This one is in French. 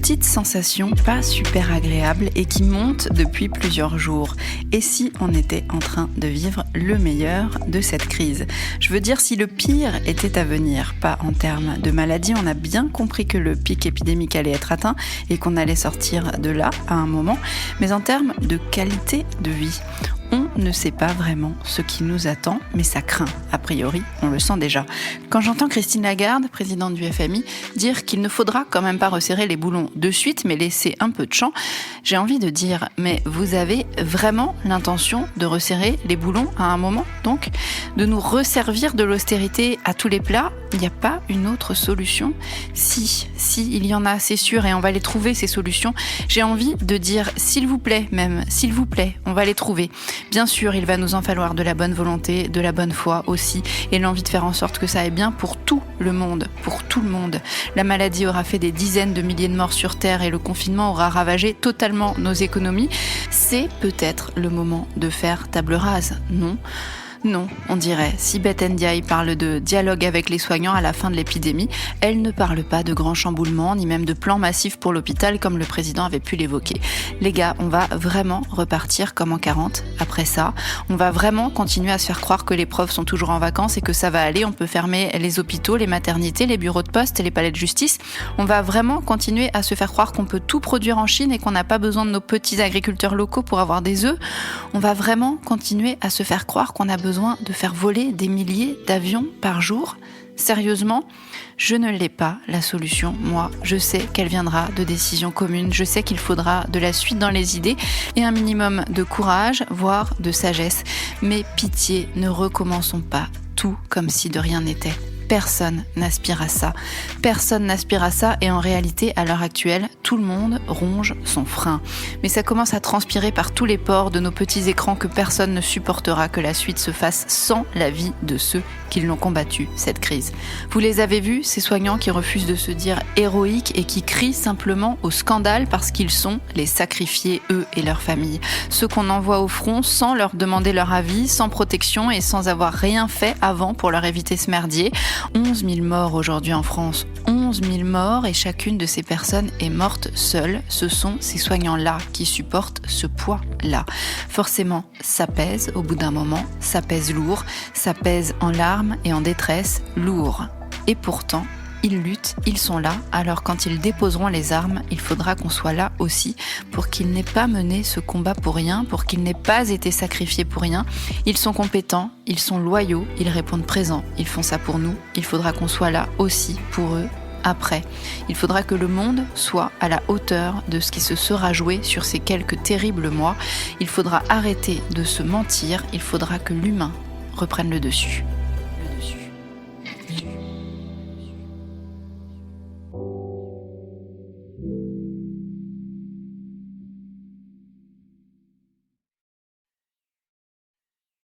petite sensation pas super agréable et qui monte depuis plusieurs jours. Et si on était en train de vivre le meilleur de cette crise ? Je veux dire si le pire était à venir, pas en termes de maladie, on a bien compris que le pic épidémique allait être atteint et qu'on allait sortir de là à un moment, mais en termes de qualité de vie. On ne sait pas vraiment ce qui nous attend, mais ça craint. A priori, on le sent déjà. Quand j'entends Christine Lagarde, présidente du FMI, dire qu'il ne faudra quand même pas resserrer les boulons de suite, mais laisser un peu de champ, j'ai envie de dire, mais vous avez vraiment l'intention de resserrer les boulons à un moment, donc de nous resservir de l'austérité à tous les plats? Il n'y a pas une autre solution? Si, il y en a, c'est sûr, et on va les trouver, ces solutions. J'ai envie de dire, s'il vous plaît, on va les trouver. Bien sûr, il va nous en falloir de la bonne volonté, de la bonne foi aussi, et l'envie de faire en sorte que ça aille bien pour tout le monde, pour tout le monde. La maladie aura fait des dizaines de milliers de morts sur Terre et le confinement aura ravagé totalement nos économies. C'est peut-être le moment de faire table rase, non ? Non, on dirait. Si Beth Ndiaye parle de dialogue avec les soignants à la fin de l'épidémie, elle ne parle pas de grands chamboulements, ni même de plans massifs pour l'hôpital comme le président avait pu l'évoquer. Les gars, on va vraiment repartir comme en 40 après ça. On va vraiment continuer à se faire croire que les profs sont toujours en vacances et que ça va aller. On peut fermer les hôpitaux, les maternités, les bureaux de poste et les palais de justice. On va vraiment continuer à se faire croire qu'on peut tout produire en Chine et qu'on n'a pas besoin de nos petits agriculteurs locaux pour avoir des œufs. On va vraiment continuer à se faire croire qu'on a besoin de faire voler des milliers d'avions par jour. Sérieusement, je ne l'ai pas, la solution. Moi, je sais qu'elle viendra de décisions communes. Je sais qu'il faudra de la suite dans les idées et un minimum de courage, voire de sagesse. Mais pitié, ne recommençons pas tout comme si de rien n'était. Personne n'aspire à ça. Personne n'aspire à ça et en réalité, à l'heure actuelle, tout le monde ronge son frein. Mais ça commence à transpirer par tous les pores de nos petits écrans que personne ne supportera que la suite se fasse sans la vie de ceux qui l'ont combattu, cette crise. Vous les avez vus, ces soignants qui refusent de se dire héroïques et qui crient simplement au scandale parce qu'ils sont les sacrifiés, eux et leurs familles. Ceux qu'on envoie au front sans leur demander leur avis, sans protection et sans avoir rien fait avant pour leur éviter ce merdier. 11 000 morts aujourd'hui en France, 11 000 morts et chacune de ces personnes est morte seule. Ce sont ces soignants-là qui supportent ce poids-là. Forcément, ça pèse au bout d'un moment, ça pèse lourd, ça pèse en larmes et en détresse, lourd. Et pourtant, ils luttent, ils sont là, alors quand ils déposeront les armes, il faudra qu'on soit là aussi pour qu'ils n'aient pas mené ce combat pour rien, pour qu'ils n'aient pas été sacrifiés pour rien. Ils sont compétents, ils sont loyaux, ils répondent présents, ils font ça pour nous, il faudra qu'on soit là aussi pour eux. Après, il faudra que le monde soit à la hauteur de ce qui se sera joué sur ces quelques terribles mois. Il faudra arrêter de se mentir, il faudra que l'humain reprenne le dessus.